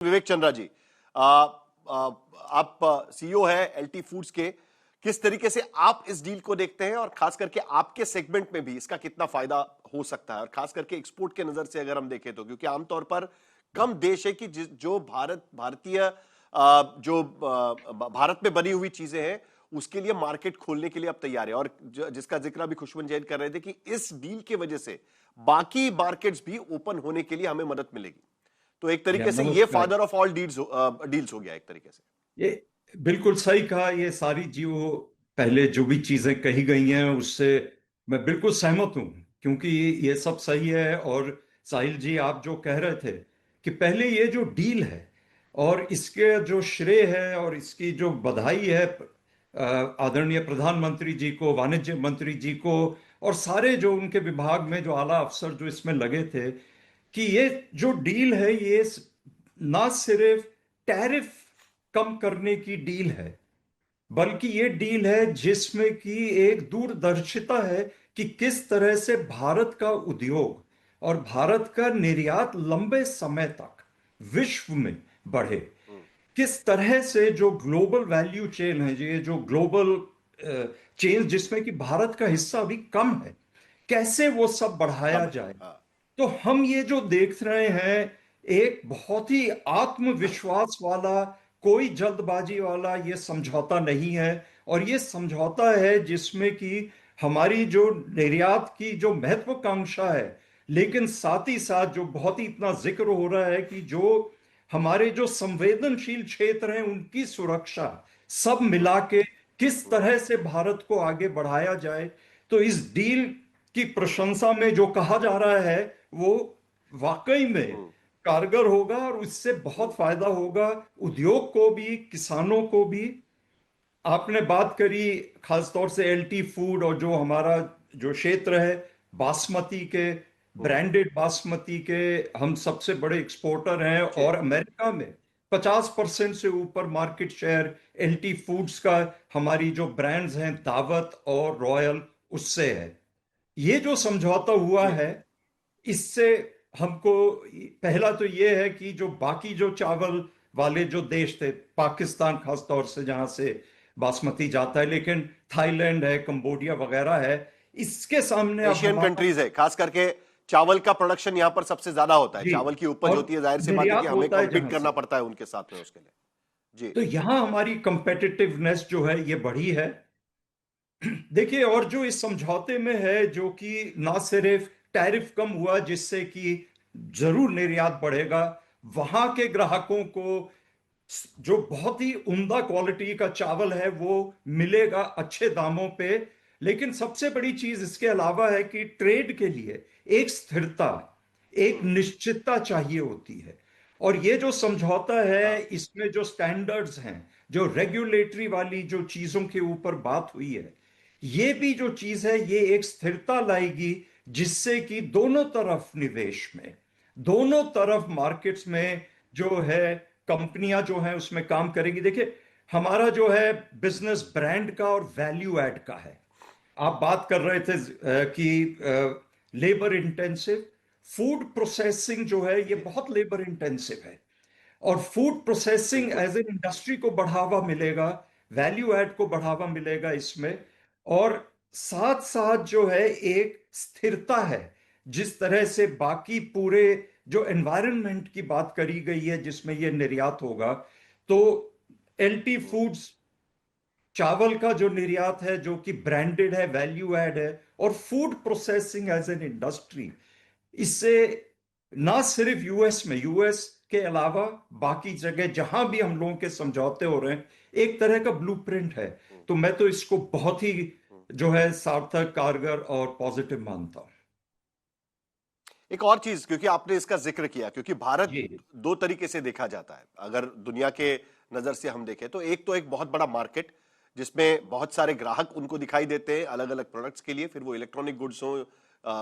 विवेक चंद्रा जी, आप सीईओ है LT foods के। किस तरीके से आप इस डील को देखते हैं और खास करके आपके सेगमेंट में भी इसका कितना फायदा हो सकता है, और खास करके एक्सपोर्ट के नजर से अगर हम देखें तो, क्योंकि आमतौर पर कम देश है कि जो भारतीय जो भारत में बनी हुई चीजें हैं उसके लिए मार्केट खोलने के लिए अब तैयार है, और जिसका जिक्र अभी खुशबू जैन कर रहे थे कि इस डील की वजह से बाकी मार्केट्स भी ओपन होने के लिए हमें मदद मिलेगी। तो एक तरीके से ये फादर ऑफ ऑल डील्स हो गया एक तरीके से। ये बिल्कुल सही कहा। ये सारी जो पहले जो भी चीजें कही गई हैं उससे मैं बिल्कुल सहमत हूं, क्योंकि ये सब सही है। और साहिल जी, आप जो कह रहे थे कि पहले ये जो डील है और इसके जो श्रेय है और इसकी जो बधाई है आदरणीय प्रधानमंत्री जी को, वाणिज्य मंत्री जी को और सारे जो उनके विभाग में जो आला अफसर जो इसमें लगे थे, कि ये जो डील है ये ना सिर्फ टैरिफ कम करने की डील है, बल्कि ये डील है जिसमें कि एक दूरदर्शिता है कि किस तरह से भारत का उद्योग और भारत का निर्यात लंबे समय तक विश्व में बढ़े। किस तरह से जो ग्लोबल वैल्यू चेन है, ये जो ग्लोबल चेन जिसमें कि भारत का हिस्सा भी कम है, कैसे वो सब बढ़ाया जाए। तो हम ये जो देख रहे हैं एक बहुत ही आत्मविश्वास वाला, कोई जल्दबाजी वाला ये समझौता नहीं है। और ये समझौता है जिसमें कि हमारी जो निर्यात की जो महत्वाकांक्षा है, लेकिन साथ ही साथ जो बहुत ही इतना जिक्र हो रहा है कि जो हमारे जो संवेदनशील क्षेत्र हैं उनकी सुरक्षा, सब मिला के किस तरह से भारत को आगे बढ़ाया जाए। तो इस डील की प्रशंसा में जो कहा जा रहा है वो वाकई में कारगर होगा और उससे बहुत फायदा होगा उद्योग को भी, किसानों को भी। आपने बात करी खासतौर से एलटी फूड और जो हमारा जो क्षेत्र है बासमती के, ब्रांडेड बासमती के हम सबसे बड़े एक्सपोर्टर हैं और अमेरिका में 50% से ऊपर मार्केट शेयर एलटी फूड्स का हमारी जो ब्रांड्स हैं दावत और रॉयल उससे है। ये जो समझौता हुआ है इससे हमको पहला तो ये है कि जो बाकी जो चावल वाले जो देश थे, पाकिस्तान खास तौर से जहां से बासमती जाता है, लेकिन थाईलैंड है, कंबोडिया वगैरह है, इसके सामने अब एशियन हमारा कंट्रीज है, खास करके चावल का प्रोडक्शन यहां पर सबसे ज्यादा होता है, जी चावल की उपज और होती है, जाहिर सी बात है कि निर्यात हमें होता है कॉम्पीट जहां करना से। पड़ता है उनके साथ में उसके लिए। जी तो यहां हमारी कंपेटिटिवनेस जो है ये बढ़ी है। देखिए, और जो इस समझौते में है जो कि ना सिर्फ टैरिफ कम हुआ जिससे कि जरूर निर्यात बढ़ेगा, वहां के ग्राहकों को जो बहुत ही उम्दा क्वालिटी का चावल है वो मिलेगा अच्छे दामों पे। लेकिन सबसे बड़ी चीज इसके अलावा है कि ट्रेड के लिए एक स्थिरता, एक निश्चितता चाहिए होती है। और ये जो समझौता है इसमें जो स्टैंडर्ड्स हैं, जो रेगुलेटरी वाली जो चीजों के ऊपर बात हुई है, ये भी जो चीज है ये एक स्थिरता लाएगी जिससे कि दोनों तरफ निवेश में, दोनों तरफ मार्केट्स में जो है कंपनियां जो हैं उसमें काम करेंगी। देखिए, हमारा जो है बिजनेस ब्रांड का और वैल्यू ऐड का है। आप बात कर रहे थे कि लेबर इंटेंसिव फूड प्रोसेसिंग जो है ये बहुत लेबर इंटेंसिव है, और फूड प्रोसेसिंग बिल्कुल। एज एन इंडस्ट्री को बढ़ावा मिलेगा, वैल्यू ऐड को बढ़ावा मिलेगा इसमें। और साथ साथ जो है एक स्थिरता है, जिस तरह से बाकी पूरे जो एनवायरनमेंट की बात करी गई है जिसमें ये निर्यात होगा, तो एलटी फूड्स चावल का जो निर्यात है जो कि ब्रांडेड है, वैल्यू ऐड है, और food processing as an industry, इससे ना सिर्फ यूएस में, यूएस के अलावा बाकी जगह जहां भी हम लोगों के समझौते हो रहे हैं एक तरह का ब्लूप्रिंट है। तो मैं तो इसको बहुत ही जो है सार्थक, कारगर और पॉजिटिव मानता हूं। एक और चीज, क्योंकि आपने इसका जिक्र किया, क्योंकि भारत जी दो तरीके से देखा जाता है अगर दुनिया के नजर से हम देखें तो। एक बहुत बड़ा मार्केट जिसमें बहुत सारे ग्राहक उनको दिखाई देते हैं अलग अलग प्रोडक्ट्स के लिए, फिर वो इलेक्ट्रॉनिक गुड्स हो,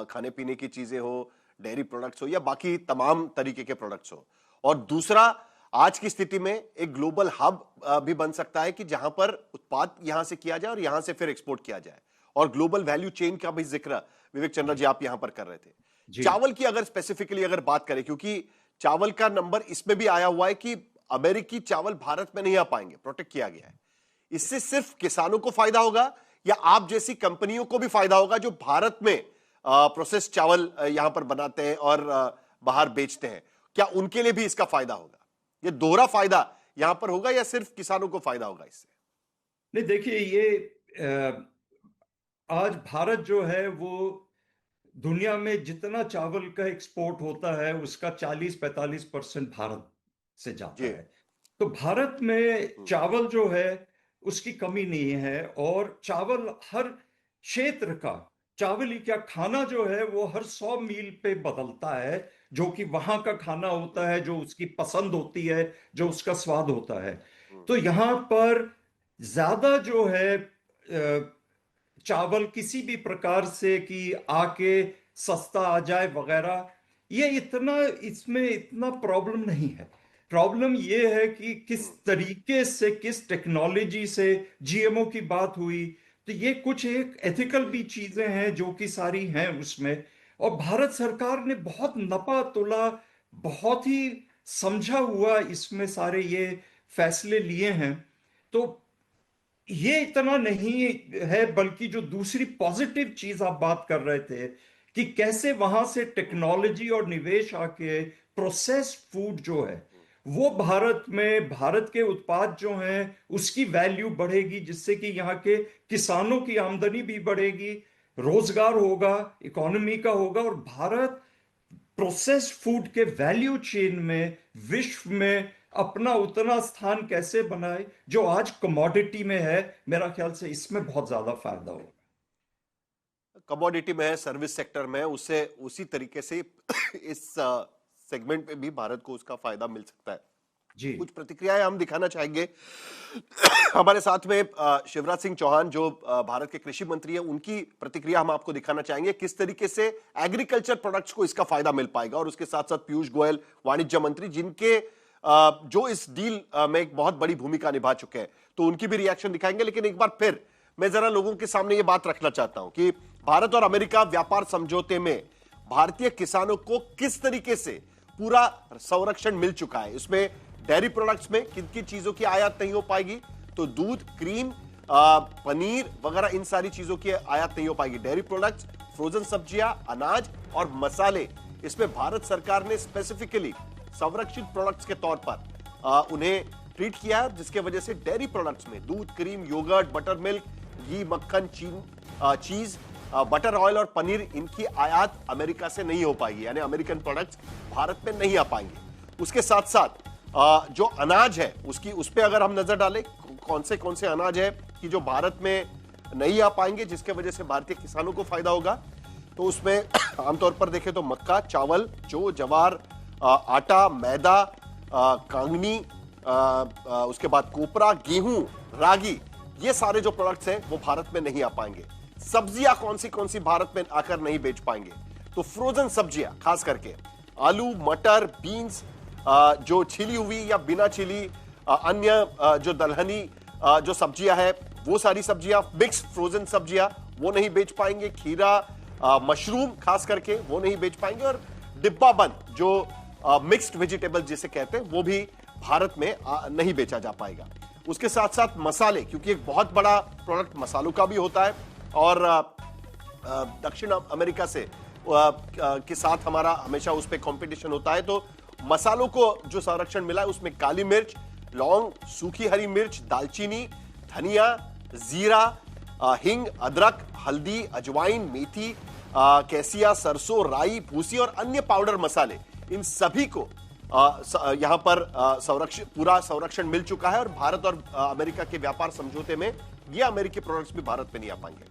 खाने पीने की चीजें हो, डेयरी प्रोडक्ट्स हो, या बाकी तमाम तरीके के प्रोडक्ट्स हो। और दूसरा, आज की स्थिति में एक ग्लोबल हब भी बन सकता है कि जहां पर उत्पाद यहां से किया जाए और यहां से फिर एक्सपोर्ट किया जाए। और ग्लोबल वैल्यू चेन का भी जिक्र विवेक चंद्र जी आप यहां पर कर रहे थे। जी चावल की अगर स्पेसिफिकली अगर बात करें, क्योंकि चावल का नंबर इसमें भी आया हुआ है कि अमेरिकी चावल भारत में नहीं आ पाएंगे, प्रोटेक्ट किया गया है। इससे सिर्फ किसानों को फायदा होगा या आप जैसी कंपनियों को भी फायदा होगा जो भारत में प्रोसेस चावल यहां पर बनाते हैं और बाहर बेचते हैं? क्या उनके लिए भी इसका फायदा होगा? ये दोहरा फायदा यहां पर होगा या सिर्फ किसानों को फायदा होगा इससे? नहीं, देखिए, ये आज भारत जो है वो दुनिया में जितना चावल का एक्सपोर्ट होता है उसका 40-45% भारत से जाता जी। है। तो भारत में हम्म, चावल जो है उसकी कमी नहीं है, और चावल हर क्षेत्र का, चावल ही क्या, खाना जो है वो हर 100 मील पे बदलता है, जो कि वहां का खाना होता है, जो उसकी पसंद होती है, जो उसका स्वाद होता है। हम्म, तो यहाँ पर ज्यादा जो है चावल किसी भी प्रकार से कि आके सस्ता आ जाए वगैरह, ये इतना, इसमें इतना प्रॉब्लम नहीं है। प्रॉब्लम ये है कि किस हम्म, तरीके से, किस टेक्नोलॉजी से जीएमओ की बात हुई। तो ये कुछ एक एथिकल भी चीजें हैं जो कि सारी हैं उसमें, और भारत सरकार ने बहुत नपा तुला, बहुत ही समझा हुआ इसमें सारे ये फैसले लिए हैं। तो ये इतना नहीं है, बल्कि जो दूसरी पॉजिटिव चीज आप बात कर रहे थे कि कैसे वहां से टेक्नोलॉजी और निवेश आके प्रोसेस्ड फूड जो है वो भारत में, भारत के उत्पाद जो हैं उसकी वैल्यू बढ़ेगी, जिससे कि यहाँ के किसानों की आमदनी भी बढ़ेगी, रोजगार होगा, इकोनॉमी का होगा, और भारत प्रोसेस्ड फूड के वैल्यू चेन में विश्व में अपना उतना स्थान कैसे बनाए जो आज कमोडिटी में है। मेरा ख्याल से इसमें बहुत ज्यादा फायदा होगा। कमोडिटी में है, सर्विस सेक्टर में है, उससे उसी तरीके से इस सेगमेंट में भी भारत को उसका फायदा मिल सकता है। जी। कुछ प्रतिक्रियाएं हम दिखाना चाहेंगे। हमारे साथ में शिवराज सिंह चौहान जो भारत के कृषि मंत्री हैं, उनकी प्रतिक्रिया हम आपको दिखाना चाहेंगे, किस तरीके से एग्रीकल्चर प्रोडक्ट्स को इसका फायदा मिल पाएगा। और उसके साथ साथ पीयूष गोयल, वाणिज्य मंत्री, जिनके जो इस डील में एक बहुत बड़ी भूमिका निभा चुके हैं, तो उनकी भी रिएक्शन दिखाएंगे। लेकिन एक बार फिर मैं जरा लोगों के सामने ये बात रखना चाहता हूं कि भारत और अमेरिका व्यापार समझौते में भारतीय किसानों को किस तरीके से पूरा संरक्षण मिल चुका है। इसमें डेयरी प्रोडक्ट्स में किन किन चीजों की आयात नहीं हो पाएगी, तो दूध, क्रीम, पनीर वगैरह, इन सारी चीजों की आयात नहीं हो पाएगी। डेयरी प्रोडक्ट्स, फ्रोजन सब्जियां, अनाज और मसाले, इसमें भारत सरकार ने स्पेसिफिकली संरक्षित प्रोडक्ट्स के तौर पर उन्हें ट्रीट किया है, जिसके वजह से डेयरी प्रोडक्ट्स में दूध, क्रीम, योगर्ट, बटर मिल्क, घी, मक्खन, चीज, बटर ऑयल और पनीर, इनकी आयात अमेरिका से नहीं हो पाएगी, यानी अमेरिकन प्रोडक्ट्स भारत में नहीं आ पाएंगे। उसके साथ साथ जो अनाज है उसकी, उस पर अगर हम नजर डालें कौन से अनाज है कि जो भारत में नहीं आ पाएंगे, जिसके वजह से भारतीय किसानों को फायदा होगा, तो उसमें आमतौर पर देखें तो मक्का, चावल, जौ, जवार, आटा, मैदा, कांगनी, उसके बाद कोपरा, गेहूं, रागी, ये सारे जो प्रोडक्ट्स हैं वो भारत में नहीं आ पाएंगे। सब्जियां कौन सी भारत में आकर नहीं बेच पाएंगे, तो फ्रोजन सब्जियां, खास करके आलू, मटर, बीन्स, जो छिली हुई या बिना छिली, अन्य जो दलहनी जो सब्जियां हैं, वो सारी सब्जियां, मिक्स फ्रोजन सब्जियां, वो नहीं बेच पाएंगे। खीरा, मशरूम खास करके वो नहीं बेच पाएंगे। और डिब्बा बंद जो मिक्स्ड वेजिटेबल जिसे कहते हैं, वो भी भारत में नहीं बेचा जा पाएगा। उसके साथ साथ मसाले, क्योंकि एक बहुत बड़ा प्रोडक्ट मसालों का भी होता है, और दक्षिण अमेरिका से के साथ हमारा हमेशा उस पर कंपटीशन होता है, तो मसालों को जो संरक्षण मिला है उसमें काली मिर्च, लौंग, सूखी हरी मिर्च, दालचीनी, धनिया, जीरा, हिंग, अदरक, हल्दी, अजवाइन, मेथी, कैसिया, सरसों, राई, भूसी और अन्य पाउडर मसाले, इन सभी को यहां पर पूरा संरक्षण मिल चुका है। और भारत और अमेरिका के व्यापार समझौते में ये अमेरिकी प्रोडक्ट्स भी भारत में नहीं आ पाएंगे।